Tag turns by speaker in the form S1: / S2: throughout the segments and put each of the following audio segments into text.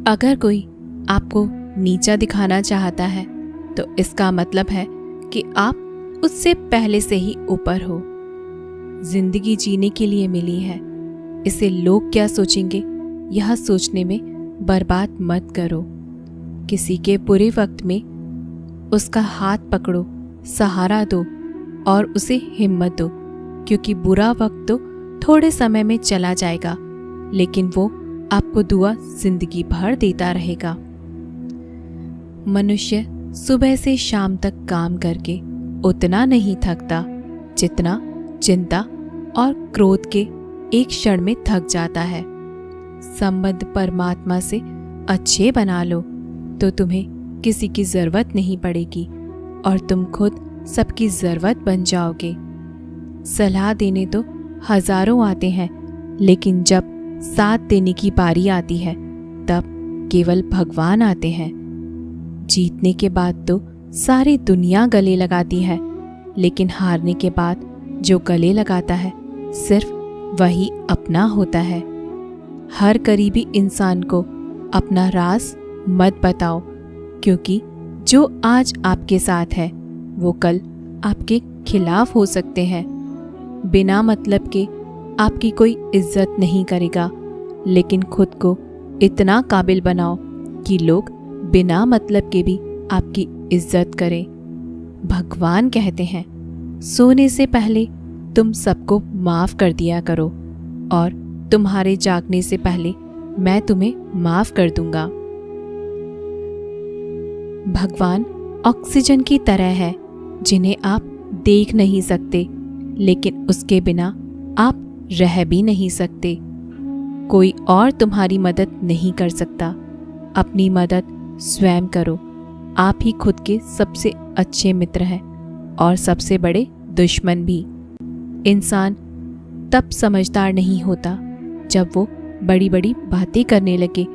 S1: अगर कोई आपको नीचा दिखाना चाहता है तो इसका मतलब है कि आप उससे पहले से ही ऊपर हो। जिंदगी जीने के लिए मिली है, इसे लोग क्या सोचेंगे यह सोचने में बर्बाद मत करो। किसी के बुरे वक्त में उसका हाथ पकड़ो, सहारा दो और उसे हिम्मत दो, क्योंकि बुरा वक्त तो थोड़े समय में चला जाएगा, लेकिन वो आपको दुआ जिंदगी भर देता रहेगा। मनुष्य सुबह से शाम तक काम करके उतना नहीं थकता जितना चिंता और क्रोध के एक क्षण में थक जाता है। संबंध परमात्मा से अच्छे बना लो तो तुम्हें किसी की जरूरत नहीं पड़ेगी और तुम खुद सबकी जरूरत बन जाओगे। सलाह देने तो हजारों आते हैं, लेकिन जब साथ देने की बारी आती है तब केवल भगवान आते हैं। जीतने के बाद तो सारी दुनिया गले लगाती है, लेकिन हारने के बाद जो गले लगाता है सिर्फ वही अपना होता है। हर करीबी इंसान को अपना राज मत बताओ, क्योंकि जो आज आपके साथ है वो कल आपके खिलाफ हो सकते हैं। बिना मतलब के आपकी कोई इज्जत नहीं करेगा, लेकिन खुद को इतना काबिल बनाओ कि लोग बिना मतलब के भी आपकी इज्जत करें। भगवान कहते हैं, सोने से पहले तुम सबको माफ कर दिया करो और तुम्हारे जागने से पहले मैं तुम्हें माफ कर दूंगा। भगवान ऑक्सीजन की तरह है जिन्हें आप देख नहीं सकते, लेकिन उसके बिना आप रह भी नहीं सकते। कोई और तुम्हारी मदद नहीं कर सकता, अपनी मदद स्वयं करो। आप ही खुद के सबसे अच्छे मित्र हैं और सबसे बड़े दुश्मन भी। इंसान तब समझदार नहीं होता जब वो बड़ी बड़ी बातें करने लगे,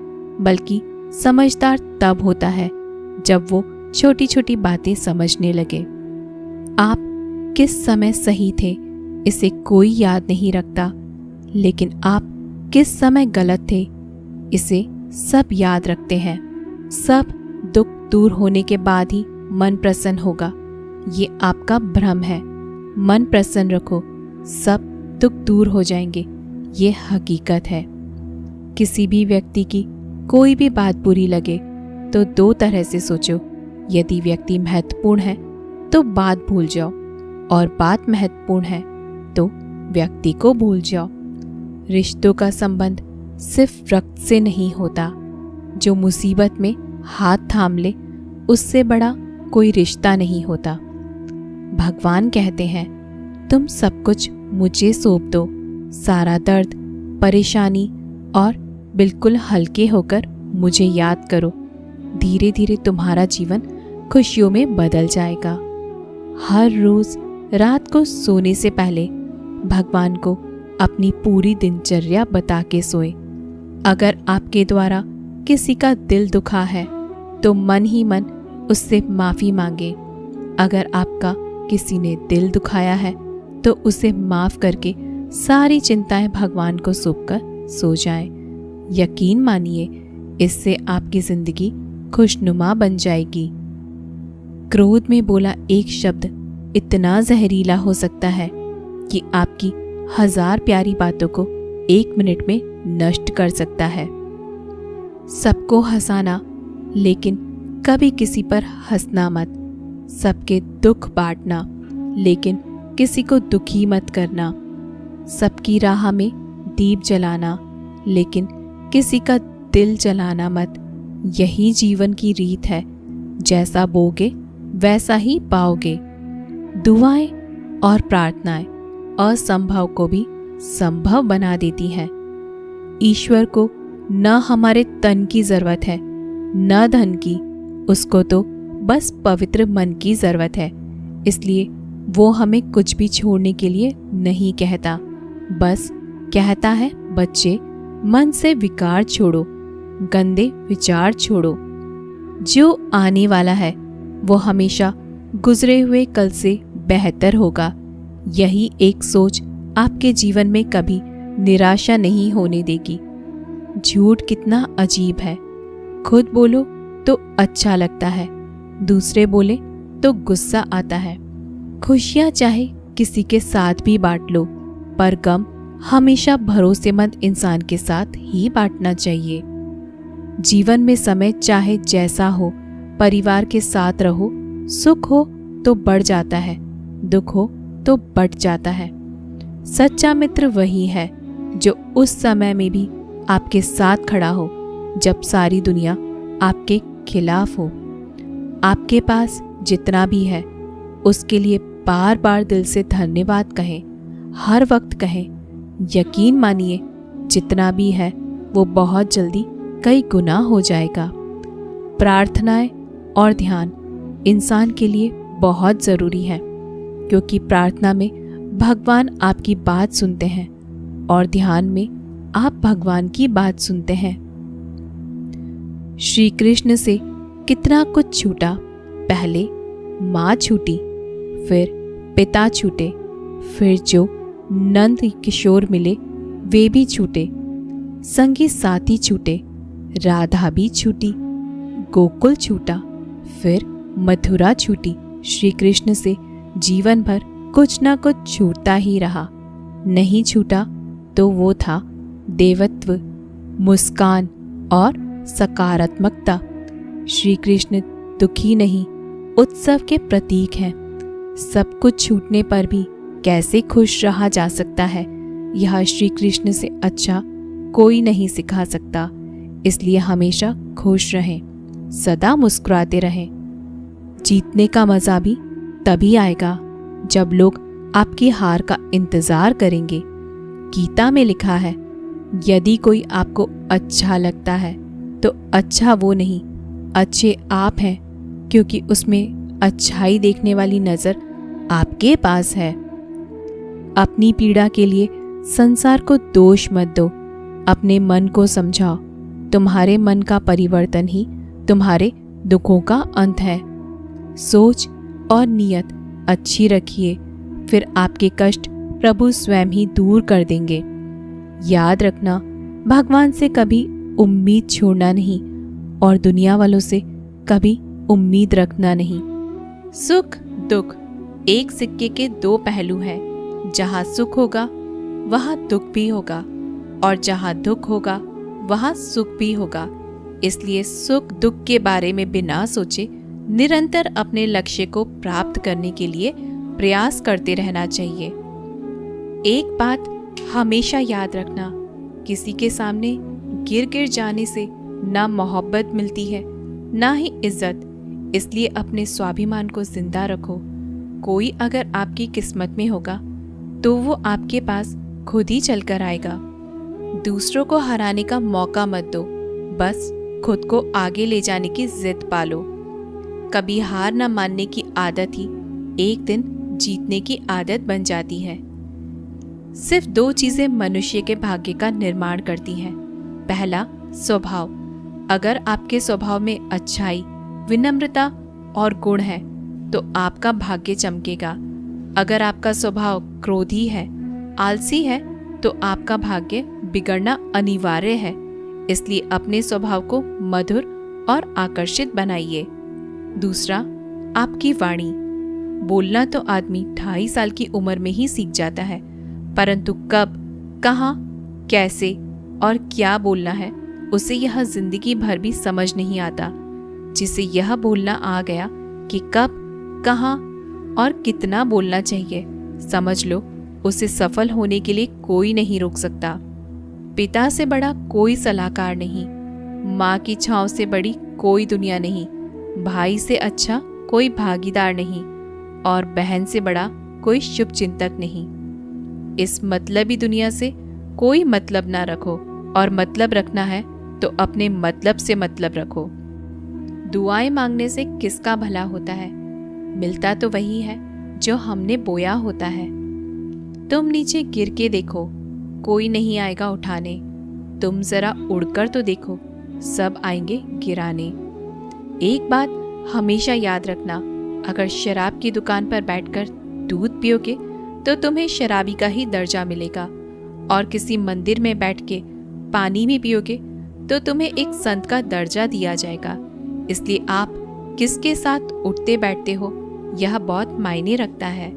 S1: बल्कि समझदार तब होता है जब वो छोटी छोटी बातें समझने लगे। आप किस समय सही थे इसे कोई याद नहीं रखता, लेकिन आप किस समय गलत थे इसे सब याद रखते हैं। सब दुख दूर होने के बाद ही मन प्रसन्न होगा, ये आपका भ्रम है। मन प्रसन्न रखो, सब दुख दूर हो जाएंगे, ये हकीकत है। किसी भी व्यक्ति की कोई भी बात बुरी लगे तो दो तरह से सोचो। यदि व्यक्ति महत्वपूर्ण है तो बात भूल जाओ, और बात महत्वपूर्ण है तो व्यक्ति को भूल जाओ। रिश्तों का संबंध सिर्फ रक्त से नहीं होता। जो मुसीबत में हाथ थाम ले उससे बड़ा कोई रिश्ता नहीं होता। भगवान कहते हैं, तुम सब कुछ मुझे सौंप दो, सारा दर्द, परेशानी, और बिल्कुल हल्के होकर मुझे याद करो। धीरे धीरे तुम्हारा जीवन खुशियों में बदल जाएगा। हर रोज रात को सोने से पहले भगवान को अपनी पूरी दिनचर्या बता के सोए। अगर आपके द्वारा किसी का दिल दुखा है तो मन ही मन उससे माफ़ी मांगे। अगर आपका किसी ने दिल दुखाया है तो उसे माफ़ करके सारी चिंताएं भगवान को सौंपकर सो जाएं। यकीन मानिए, इससे आपकी ज़िंदगी खुशनुमा बन जाएगी। क्रोध में बोला एक शब्द इतना जहरीला हो सकता है कि आपकी 1000 प्यारी बातों को 1 मिनट में नष्ट कर सकता है। सबको हंसाना, लेकिन कभी किसी पर हंसना मत। सबके दुख बांटना, लेकिन किसी को दुखी मत करना। सबकी राह में दीप जलाना, लेकिन किसी का दिल जलाना मत। यही जीवन की रीत है, जैसा बोगे वैसा ही पाओगे। दुआएं और प्रार्थनाएं असंभव को भी संभव बना देती हैं। ईश्वर को न हमारे तन की जरूरत है, न धन की। उसको तो बस पवित्र मन की जरूरत है। इसलिए वो हमें कुछ भी छोड़ने के लिए नहीं कहता, बस कहता है, बच्चे, मन से विकार छोड़ो, गंदे विचार छोड़ो। जो आने वाला है वो हमेशा गुजरे हुए कल से बेहतर होगा। यही एक सोच आपके जीवन में कभी निराशा नहीं होने देगी। झूठ कितना अजीब है, खुद बोलो तो अच्छा लगता है, दूसरे बोले तो गुस्सा आता है। खुशियाँ चाहे किसी के साथ भी बांट लो, पर गम हमेशा भरोसेमंद इंसान के साथ ही बांटना चाहिए। जीवन में समय चाहे जैसा हो, परिवार के साथ रहो। सुख हो तो बढ़ जाता है, दुख हो तो बढ़ जाता है। सच्चा मित्र वही है जो उस समय में भी आपके साथ खड़ा हो जब सारी दुनिया आपके खिलाफ हो। आपके पास जितना भी है उसके लिए बार बार दिल से धन्यवाद कहें, हर वक्त कहें। यकीन मानिए जितना भी है वो बहुत जल्दी कई गुना हो जाएगा। प्रार्थनाएं और ध्यान इंसान के लिए बहुत ज़रूरी है, क्योंकि प्रार्थना में भगवान आपकी बात सुनते हैं और ध्यान में आप भगवान की बात सुनते हैं। श्री कृष्ण से कितना कुछ छूटा। पहले माँ छूटी, फिर पिता छूटे, फिर जो नंद किशोर मिले वे भी छूटे, संगी साथी छूटे, राधा भी छूटी, गोकुल छूटा, फिर मथुरा छूटी। श्री कृष्ण से जीवन भर कुछ ना कुछ छूटता ही रहा। नहीं छूटा तो वो था देवत्व, मुस्कान और सकारात्मकता। श्री कृष्ण दुखी नहीं, उत्सव के प्रतीक हैं। सब कुछ छूटने पर भी कैसे खुश रहा जा सकता है, यह श्री कृष्ण से अच्छा कोई नहीं सिखा सकता। इसलिए हमेशा खुश रहें, सदा मुस्कुराते रहें। जीतने का मज़ा भी तभी आएगा जब लोग आपकी हार का इंतज़ार करेंगे। गीता में लिखा है, यदि कोई आपको अच्छा लगता है तो अच्छा वो नहीं, अच्छे आप हैं, क्योंकि उसमें अच्छाई देखने वाली नज़र आपके पास है। अपनी पीड़ा के लिए संसार को दोष मत दो, अपने मन को समझाओ। तुम्हारे मन का परिवर्तन ही तुम्हारे दुखों का अंत है। सोच और नियत अच्छी रखिए, फिर आपके कष्ट प्रभु स्वयं ही दूर कर देंगे। याद रखना, भगवान से कभी उम्मीद छोड़ना नहीं और दुनिया वालों से कभी उम्मीद रखना नहीं। सुख दुख एक सिक्के के दो पहलू हैं। जहाँ सुख होगा वहाँ दुख भी होगा, और जहाँ दुख होगा वहाँ सुख भी होगा। इसलिए सुख दुख के बारे में बिना सोचे निरंतर अपने लक्ष्य को प्राप्त करने के लिए प्रयास करते रहना चाहिए। एक बात हमेशा याद रखना, किसी के सामने गिर गिर जाने से ना मोहब्बत मिलती है ना ही इज्जत। इसलिए अपने स्वाभिमान को जिंदा रखो। कोई अगर आपकी किस्मत में होगा तो वो आपके पास खुद ही चल कर आएगा। दूसरों को हराने का मौका मत दो, बस खुद को आगे ले जाने की जिद पालो। कभी हार न मानने की आदत ही एक दिन जीतने की आदत बन जाती है। सिर्फ दो चीजें मनुष्य के भाग्य का निर्माण करती हैं। पहला, स्वभाव। अगर आपके स्वभाव में अच्छाई, विनम्रता और गुण है तो आपका भाग्य चमकेगा। अगर आपका स्वभाव क्रोधी है, आलसी है, तो आपका भाग्य बिगड़ना अनिवार्य है। इसलिए अपने स्वभाव को मधुर और आकर्षित बनाइए। दूसरा, आपकी वाणी। बोलना तो आदमी 2.5 साल की उम्र में ही सीख जाता है, परंतु कब, कहाँ, कैसे और क्या बोलना है उसे यह जिंदगी भर भी समझ नहीं आता। जिसे यह बोलना आ गया कि कब, कहाँ और कितना बोलना चाहिए, समझ लो उसे सफल होने के लिए कोई नहीं रोक सकता। पिता से बड़ा कोई सलाहकार नहीं, माँ की छांव से बड़ी कोई दुनिया नहीं, भाई से अच्छा कोई भागीदार नहीं और बहन से बड़ा कोई शुभ चिंतक नहीं। इस मतलबी दुनिया से कोई मतलब ना रखो, और मतलब रखना है तो अपने मतलब से मतलब रखो। दुआएं मांगने से किसका भला होता है? मिलता तो वही है जो हमने बोया होता है। तुम नीचे गिर के देखो, कोई नहीं आएगा उठाने। तुम जरा उड़कर तो देखो, सब आएंगे गिराने। एक बात हमेशा याद रखना, अगर शराब की दुकान पर बैठकर दूध पियोगे तो तुम्हें शराबी का ही दर्जा मिलेगा, और किसी मंदिर में बैठ के पानी भी पियोगे तो तुम्हें एक संत का दर्जा दिया जाएगा। इसलिए आप किसके साथ उठते बैठते हो यह बहुत मायने रखता है।